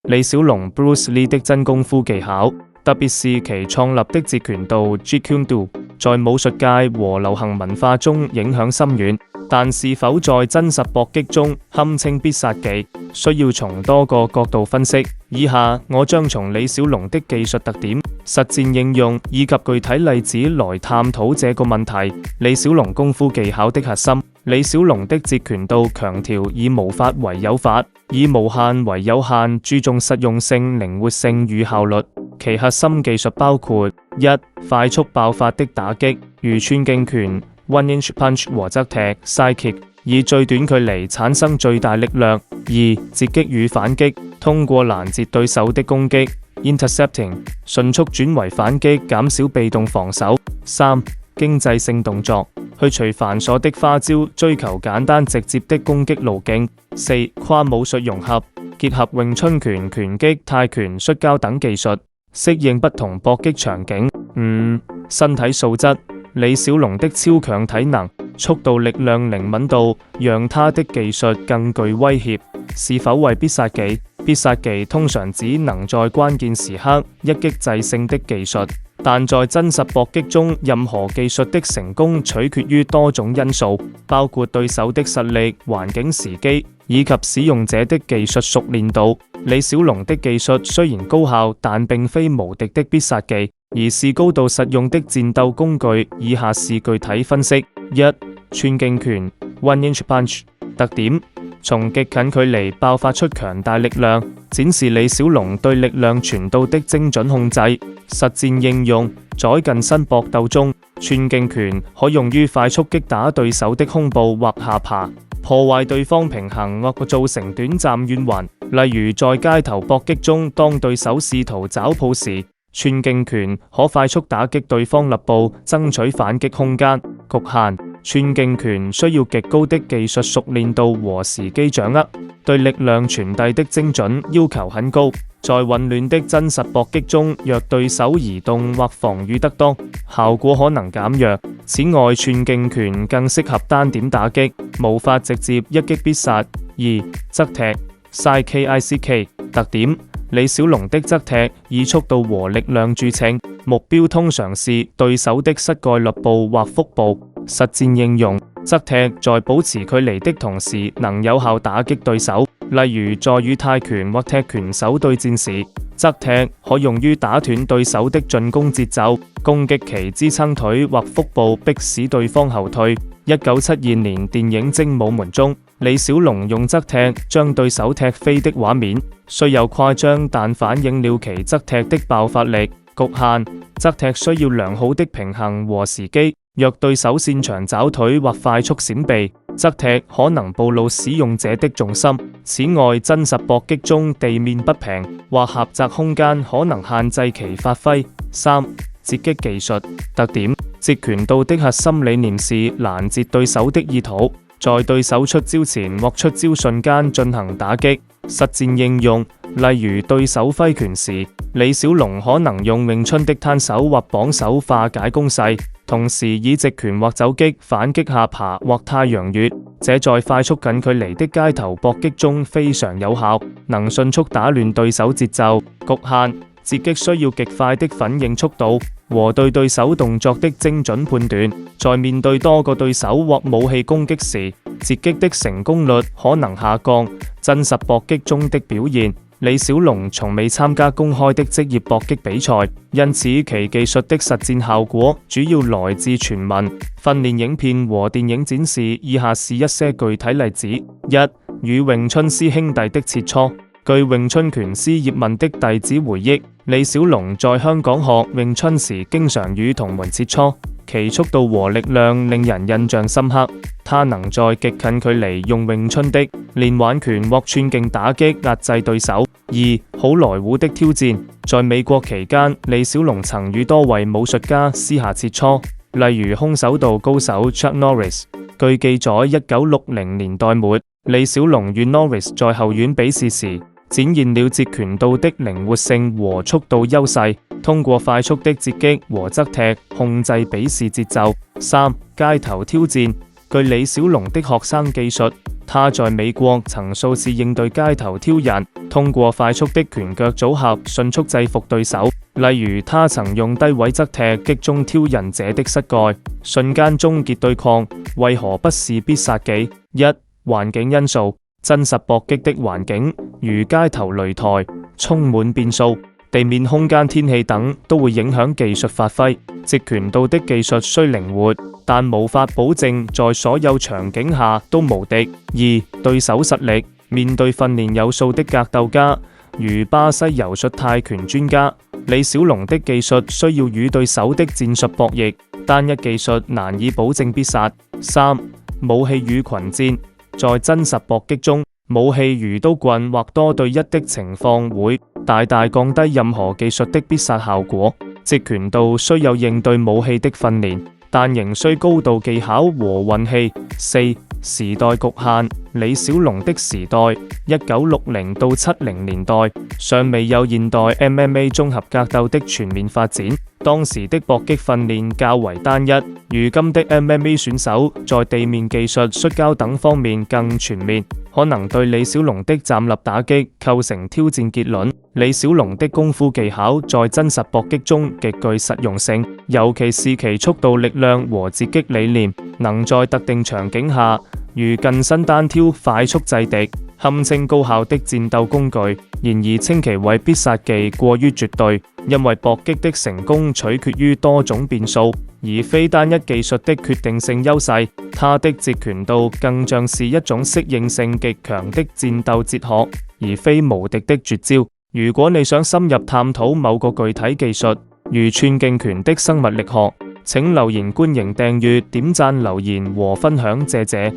李小龍 Bruce Lee 的真功夫技巧，特別是其創立的截拳道 Jeet Kune Do， 在武術界和流行文化中影響深遠，但是否在真實搏擊中堪稱必殺技，需要從多個角度分析。以下我將從李小龍的技術特點、實戰應用以及具體例子來探討這個問題。李小龍功夫技巧的核心。李小龍的截拳道強調以無法為有法，以無限為有限，注重實用性、靈活性與效率。其核心技術包括：一、快速爆發的打擊，如寸勁拳 （1-inch punch） 和側踢 （side kick），以最短距離產生最大力量；二、截擊與反擊，通過攔截對手的攻擊 （intercepting）， 迅速轉為反擊，減少被動防守；三、經濟性動作，去除繁瑣的花招，追求簡單直接的攻擊路徑；四、跨武術融合，結合詠春拳、拳擊、泰拳、摔跤等技術，適應不同搏擊場景。五、身體素質，李小龍的超強體能、速度、力量、靈敏度，讓他的技術更具威脅。是否為必殺技？必殺技通常只能在關鍵時刻一擊制勝的技術，但在真實搏擊中，任何技術的成功取決於多種因素，包括對手的實力、環境時機以及使用者的技術熟練度。李小龍的技術雖然高效，但並非無敵的必殺技，而是高度實用的戰鬥工具。以下是具體分析：一、寸勁拳 （1-inch punch） 特點。從極近距離爆發出強大力量，展示李小龍對力量傳導的精準控制。實戰應用：在近身搏鬥中，寸勁拳可用於快速擊打對手的胸部或下巴，破壞對方平衡或造成短暫眩暈。例如在街頭搏擊中，當對手試圖找鋪時，寸勁拳可快速打擊對方肋部，爭取反擊空間。局限：寸勁拳需要極高的技術熟練度和時機掌握，對力量傳遞的精準要求很高。在混亂的真實搏擊中，若對手移動或防禦得當，效果可能減弱。此外，寸勁拳更適合單點打擊，無法直接一擊必殺。二、側踢 （side kick） 特點：李小龍的側踢以速度和力量著稱，目標通常是對手的膝蓋肋部或腹部。實戰應用：側踢在保持距離的同時，能有效打擊對手。例如在與泰拳或踢拳手對戰時，側踢可用於打斷對手的進攻節奏，攻擊其支撐腿或腹部，迫使對方後退。1972年電影《精武門》中，李小龍用側踢將對手踢飛的畫面，雖有誇張，但反映了其側踢的爆發力。局限：側踢需要良好的平衡和時機。若對手擅長找腿或快速閃避，側踢可能暴露使用者的重心。此外，真實搏擊中地面不平或狹窄空間可能限制其發揮。三、截擊技術特點：截拳道的核心理念是攔截對手的意圖，在對手出招前或出招瞬間進行打擊。實戰應用：例如對手揮拳時，李小龍可能用詠春的攤手或綁手化解攻勢，同時以直拳或走擊反擊下巴或太陽穴，這在快速近距離的街頭搏擊中非常有效，能迅速打亂對手節奏。局限：截擊需要極快的反應速度和對對手動作的精準判斷，在面對多個對手或武器攻擊時，截擊的成功率可能下降。真實搏擊中的表現：李小龍從未參加公開的職業搏擊比賽，因此其技術的實戰效果主要來自傳聞、訓練影片和電影展示。以下是一些具體例子：一、與詠春師兄弟的切磋。據詠春拳師葉問的弟子回憶，李小龍在香港學詠春時，經常與同門切磋，其速度和力量令人印象深刻。他能在極近距離用詠春的連環拳或寸勁打擊壓制對手。二、好萊塢的挑戰。在美國期間，李小龍曾與多位武術家私下切磋，例如空手道高手 Chuck Norris。據記載，1960年代末，李小龍與 Norris 在後院比試時，展現了截拳道的靈活性和速度優勢，通過快速的截擊和側踢控制比試節奏。三、街頭挑戰。據李小龍的學生記述，他在美國曾數次應對街頭挑釁，通過快速的拳腳組合迅速制服對手。例如，他曾用低位側踢擊中挑釁者的膝蓋，瞬間終結對抗。為何不是必殺技？一、環境因素。真實搏擊的環境，如街頭擂台，充滿變數，地面空間、天氣等都會影響技術發揮。截拳道的技術雖靈活，但無法保證在所有場景下都無敵。二、對手實力。面對訓練有素的格鬥家，如巴西柔術泰拳專家李小龍的技術需要與對手的戰術博弈，單一技術難以保證必殺。三、武器與群戰。在真實搏擊中，武器如刀棍或多對一的情況會大大降低任何技術的必殺效果。截拳道需有應對武器的訓練，但仍需高度技巧和運氣。四、時代局限。李小龍的時代，1960到70年代，尚未有現代 MMA 綜合格鬥的全面發展。當時的搏擊訓練較為單一，如今的 MMA 選手在地面技術、摔跤等方面更全面，可能對李小龍的站立打擊構成挑戰。結論：李小龍的功夫技巧在真實搏擊中極具實用性，尤其是其速度、力量和截擊理念，能在特定場景下，如近身單挑快速制敵，堪稱高效的戰鬥工具。然而稱其為必殺技過於絕對，因為搏擊的成功取決於多種變數，而非單一技術的決定性優勢。他的截拳道更像是一種適應性極強的戰鬥哲學，而非無敵的絕招。如果你想深入探討某個具體技術，如寸勁拳的生物力學，請留言、歡迎訂閱、點讚、留言和分享，謝謝。